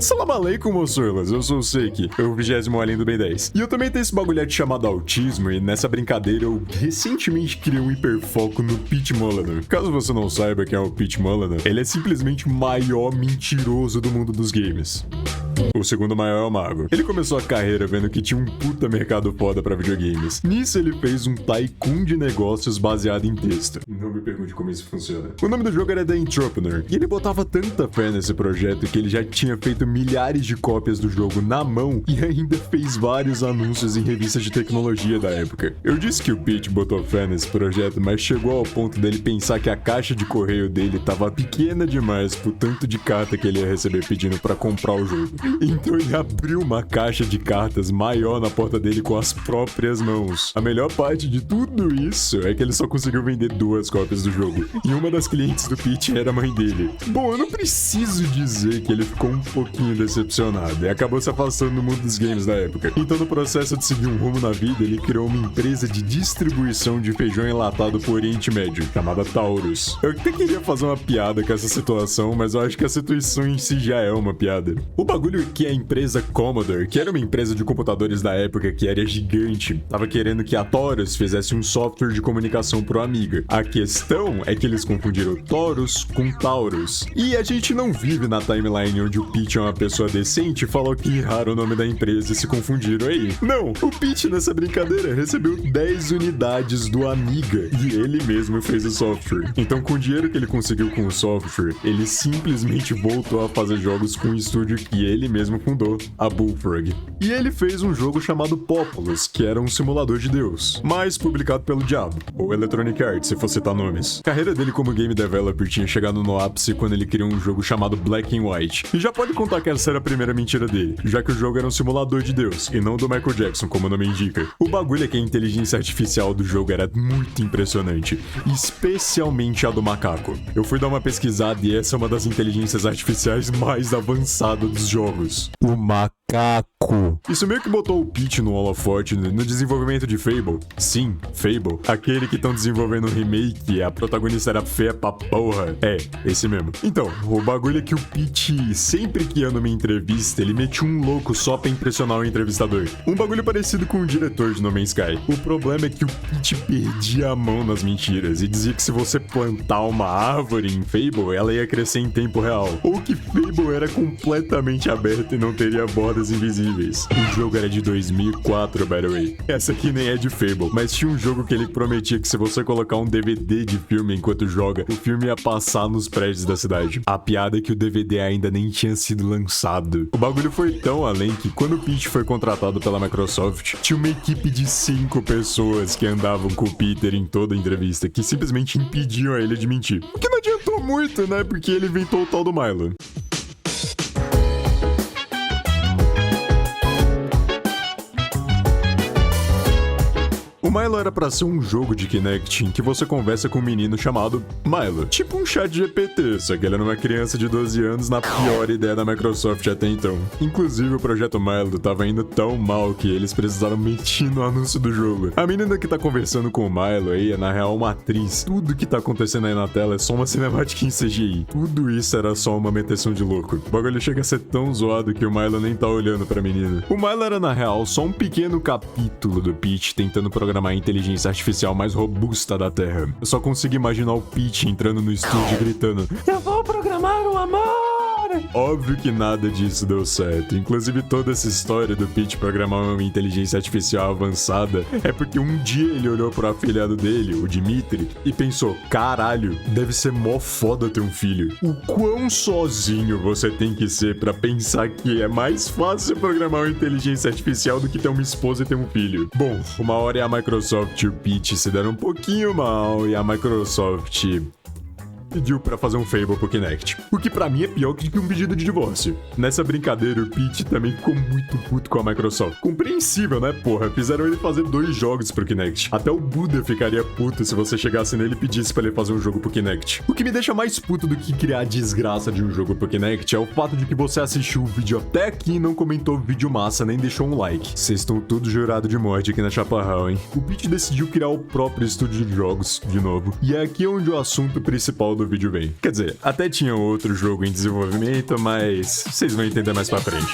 Salam aleikum, moçoilas, eu sou o Seiki, o 20º além do Ben 10. E eu também tenho esse bagulhete chamado autismo, e nessa brincadeira eu recentemente criei um hiperfoco no Pete Molyneux. Caso você não saiba quem é o Pete Molyneux, ele é simplesmente o maior mentiroso do mundo dos games. O segundo maior é o mago. Ele começou a carreira vendo que tinha um puta mercado foda pra videogames. Nisso ele fez um tycoon de negócios baseado em texto. Não me pergunte como isso funciona. O nome do jogo era The Entrepreneur, e ele botava tanta fé nesse projeto que ele já tinha feito milhares de cópias do jogo na mão e ainda fez vários anúncios em revistas de tecnologia da época. Eu disse que o Pete botou fé nesse projeto, mas chegou ao ponto dele pensar que a caixa de correio dele tava pequena demais pro tanto de carta que ele ia receber pedindo pra comprar o jogo. Então ele abriu uma caixa de cartas maior na porta dele com as próprias mãos. A melhor parte de tudo isso é que ele só conseguiu vender 2 cópias do jogo, e uma das clientes do Pete era a mãe dele. Bom, eu não preciso dizer que ele ficou um pouquinho decepcionado e acabou se afastando do mundo dos games da época. Então, no processo de seguir um rumo na vida, ele criou uma empresa de distribuição de feijão enlatado pro Oriente Médio, chamada Taurus. Eu até queria fazer uma piada com essa situação, mas eu acho que a situação em si já é uma piada. O bagulho que a empresa Commodore, que era uma empresa de computadores da época que era gigante, tava querendo que a Taurus fizesse um software de comunicação pro Amiga. A questão é que eles confundiram Taurus com Taurus. E a gente não vive na timeline onde o Pete é uma pessoa decente e falou que erraram o nome da empresa e se confundiram aí. Não, o Pete nessa brincadeira recebeu 10 unidades do Amiga e ele mesmo fez o software. Então, com o dinheiro que ele conseguiu com o software, ele simplesmente voltou a fazer jogos com um estúdio que ele mesmo fundou, a Bullfrog. E ele fez um jogo chamado Populous, que era um simulador de Deus, mas publicado pelo diabo, ou Electronic Arts, se for citar nomes. A carreira dele como game developer tinha chegado no ápice quando ele criou um jogo chamado Black and White. E já pode contar que essa era a primeira mentira dele, já que o jogo era um simulador de Deus, e não do Michael Jackson, como o nome indica. O bagulho é que a inteligência artificial do jogo era muito impressionante, especialmente a do macaco. Eu fui dar uma pesquisada e essa é uma das inteligências artificiais mais avançadas dos jogos. O macaco. Isso meio que botou o Pete no holofote no desenvolvimento de Fable. Sim, Fable. Aquele que estão desenvolvendo um remake e a protagonista era feia pra porra. É, esse mesmo. Então, o bagulho é que o Pete, sempre que ia numa entrevista, ele metia um louco só pra impressionar o entrevistador. Um bagulho parecido com o diretor de No Man's Sky. O problema é que o Pete perdia a mão nas mentiras e dizia que se você plantar uma árvore em Fable, ela ia crescer em tempo real. Ou que Fable era completamente aberto e não teria bordas invisíveis. O jogo era de 2004, by the way. Essa aqui nem é de Fable, mas tinha um jogo que ele prometia que se você colocar um DVD de filme enquanto joga, o filme ia passar nos prédios da cidade. A piada é que o DVD ainda nem tinha sido lançado. O bagulho foi tão além que quando o Pete foi contratado pela Microsoft, tinha uma equipe de 5 pessoas que andavam com o Peter em toda a entrevista, que simplesmente impediam ele de mentir. O que não adiantou muito, né? Porque ele inventou o tal do Milo. O Milo era pra ser um jogo de Kinect em que você conversa com um menino chamado Milo. Tipo um chat GPT, só que ele era uma criança de 12 anos na pior ideia da Microsoft até então. Inclusive, o projeto Milo tava indo tão mal que eles precisaram mentir no anúncio do jogo. A menina que tá conversando com o Milo aí é na real uma atriz. Tudo que tá acontecendo aí na tela é só uma cinemática em CGI. Tudo isso era só uma meteção de louco. O bagulho chega a ser tão zoado que o Milo nem tá olhando pra menina. O Milo era na real só um pequeno capítulo do Pete tentando programar a inteligência artificial mais robusta da Terra. Eu só consigo imaginar o Pete entrando no estúdio gritando: "Eu vou programar o amor!" Óbvio que nada disso deu certo. Inclusive, toda essa história do Pete programar uma inteligência artificial avançada é porque um dia ele olhou pro afilhado dele, o Dimitri, e pensou: caralho, deve ser mó foda ter um filho. O quão sozinho você tem que ser pra pensar que é mais fácil programar uma inteligência artificial do que ter uma esposa e ter um filho? Bom, uma hora a Microsoft e o Pete se deram um pouquinho mal e a Microsoft pediu pra fazer um Fable pro Kinect. O que pra mim é pior que um pedido de divórcio. Nessa brincadeira, o Pete também ficou muito puto com a Microsoft. Compreensível, né, porra? Fizeram ele fazer 2 jogos pro Kinect. Até o Buda ficaria puto se você chegasse nele e pedisse pra ele fazer um jogo pro Kinect. O que me deixa mais puto do que criar a desgraça de um jogo pro Kinect é o fato de que você assistiu o vídeo até aqui e não comentou vídeo massa nem deixou um like. Vocês estão todos jurados de morte aqui na Chaparral, hein? O Pete decidiu criar o próprio estúdio de jogos, de novo. E é aqui onde o assunto principal do do vídeo vem. Quer dizer, até tinha outro jogo em desenvolvimento, mas vocês vão entender mais pra frente.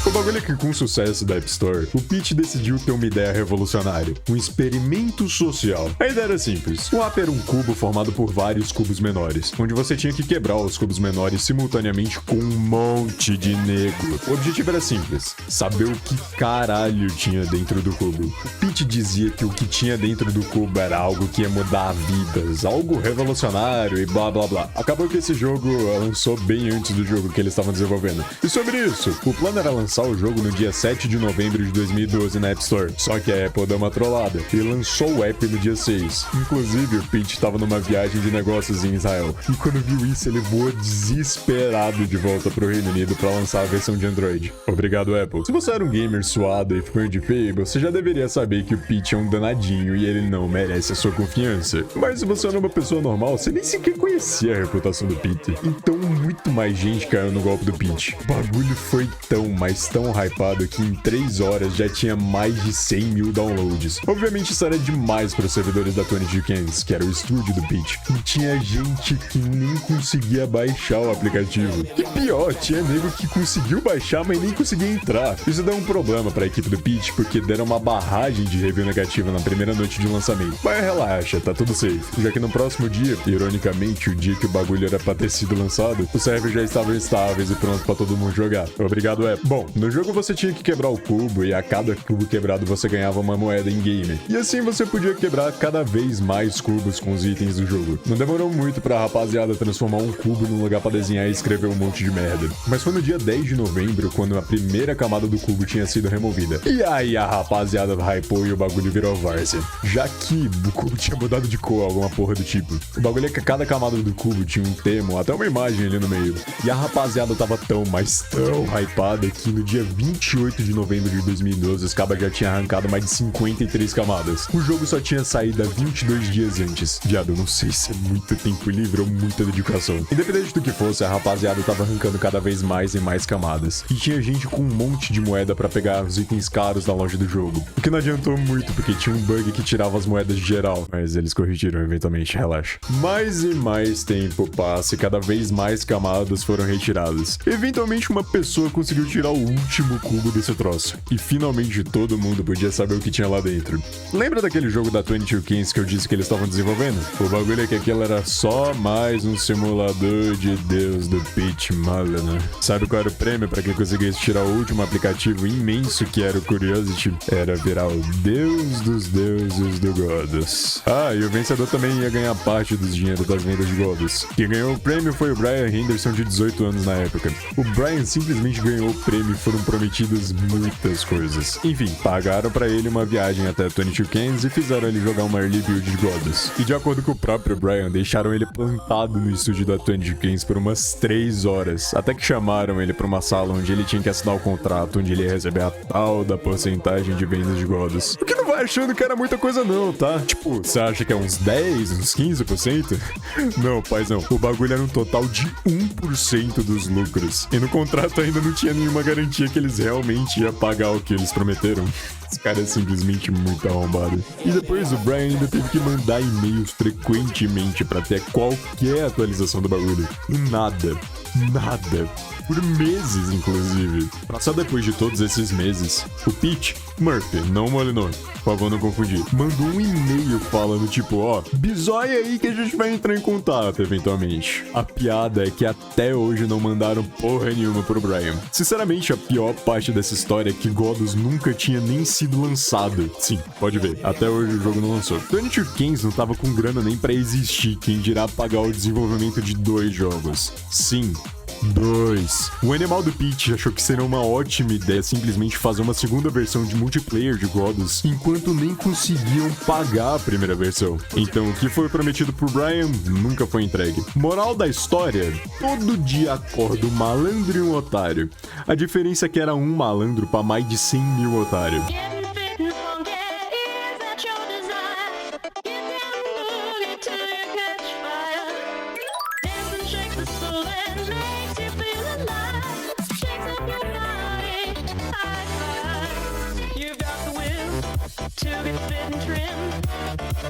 O bagulho é que com o sucesso da App Store, o Pete decidiu ter uma ideia revolucionária, um experimento social. A ideia era simples. O app era um cubo formado por vários cubos menores, onde você tinha que quebrar os cubos menores simultaneamente com um monte de nego. O objetivo era simples, saber o que caralho tinha dentro do cubo. O Pete dizia que o que tinha dentro do cubo era algo que ia mudar vidas, algo revolucionário e blá blá blá. Acabou que esse jogo lançou bem antes do jogo que eles estavam desenvolvendo. E sobre isso, o plano era lançar o jogo no dia 7 de novembro de 2012 na App Store. Só que a Apple deu uma trollada e lançou o app no dia 6. Inclusive, o Pete estava numa viagem de negócios em Israel. E quando viu isso, ele voou desesperado de volta pro Reino Unido para lançar a versão de Android. Obrigado, Apple. Se você era um gamer suado e fã de Fable, você já deveria saber que o Pete é um danadinho e ele não merece a sua confiança. Mas se você era uma pessoa normal, você nem sequer conhecia a reputação do Pete. Então, muito mais gente caiu no golpe do Pete. O bagulho foi tão, mas tão hypado que em 3 horas já tinha mais de 100 mil downloads. Obviamente isso era demais para os servidores da 22 Cans, que era o estúdio do Pete. E tinha gente que nem conseguia baixar o aplicativo. E pior, tinha nego que conseguiu baixar, mas nem conseguia entrar. Isso deu um problema para a equipe do Pete, porque deram uma barragem de review negativa na primeira noite de lançamento. Mas relaxa, tá tudo safe. Já que no próximo dia, ironicamente, o dia que o bagulho era pra ter sido lançado, os servers já estavam estáveis e prontos para todo mundo jogar. Obrigado, Apple. Bom, no jogo você tinha que quebrar o cubo e a cada cubo quebrado você ganhava uma moeda em game. E assim você podia quebrar cada vez mais cubos com os itens do jogo. Não demorou muito pra rapaziada transformar um cubo num lugar pra desenhar e escrever um monte de merda. Mas foi no dia 10 de novembro quando a primeira camada do cubo tinha sido removida. E aí a rapaziada hypou e o bagulho virou várzea. Já que o cubo tinha mudado de cor, alguma porra do tipo. O bagulho é que cada camada do cubo tinha um termo, até uma imagem ali no meio. E a rapaziada tava tão, mas tão hypada que no dia 28 de novembro de 2012, os cabas já tinham arrancado mais de 53 camadas. O jogo só tinha saído há 22 dias antes. Viado, eu não sei se é muito tempo livre ou muita dedicação. Independente do que fosse, a rapaziada tava arrancando cada vez mais e mais camadas. E tinha gente com um monte de moeda pra pegar os itens caros da loja do jogo. O que não adiantou muito, porque tinha um bug que tirava as moedas de geral. Mas eles corrigiram eventualmente, relaxa. Mais e mais tempo passa e cada vez mais camadas foram retiradas. Eventualmente uma pessoa conseguiu tirar o último cubo desse troço. E finalmente todo mundo podia saber o que tinha lá dentro. Lembra daquele jogo da 22 Cans que eu disse que eles estavam desenvolvendo? O bagulho é que aquilo era só mais um simulador de Deus do Pete Mullen. Sabe qual era o prêmio para quem conseguisse tirar o último aplicativo imenso que era o Curiosity? Era virar o Deus dos deuses do Godos. Ah, e o vencedor também ia ganhar parte dos dinheiros das vendas de Godos. Quem ganhou o prêmio foi o Brian Henderson, de 18 anos na época. O Brian simplesmente ganhou o prêmio e foram prometidas muitas coisas. Enfim, pagaram pra ele uma viagem até 22 Cans e fizeram ele jogar uma early build de Godos. E de acordo com o próprio Brian, deixaram ele plantado no estúdio da 22 Cans por umas 3 horas, até que chamaram ele pra uma sala onde ele tinha que assinar o contrato, onde ele ia receber a tal da porcentagem de vendas de Godos. O que não vai achando que era muita coisa não, tá? Tipo, você acha que é uns 10, uns 15%? Não, paizão, o bagulho era um total de 1% dos lucros. E no contrato ainda não tinha nenhuma garantia que eles realmente iam pagar o que eles prometeram. Esse cara é simplesmente muito arrombado. E depois o Brian ainda teve que mandar e-mails frequentemente pra ter qualquer atualização do bagulho. E nada. Por meses, inclusive. Só depois de todos esses meses, o Pete Murphy, não Molinor, por favor não confundir, mandou um e-mail falando tipo, ó, bizóia aí que a gente vai entrar em contato eventualmente. A piada é que até hoje não mandaram porra nenhuma pro Brian. Sinceramente, a pior parte dessa história é que Godos nunca tinha nem sido lançado. Sim, pode ver, até hoje o jogo não lançou. 22 Cans não tava com grana nem pra existir, quem dirá pagar o desenvolvimento de 2 jogos. Sim. 2. O animal do Pete achou que seria uma ótima ideia simplesmente fazer uma segunda versão de multiplayer de Godos, enquanto nem conseguiam pagar a primeira versão. Então, o que foi prometido por Brian nunca foi entregue. Moral da história: todo dia acorda um malandro e um otário. A diferença é que era um malandro pra mais de 100 mil otários. You've got the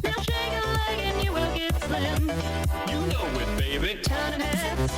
Now shake a leg and you will get slammed. You know it, baby. Turning heads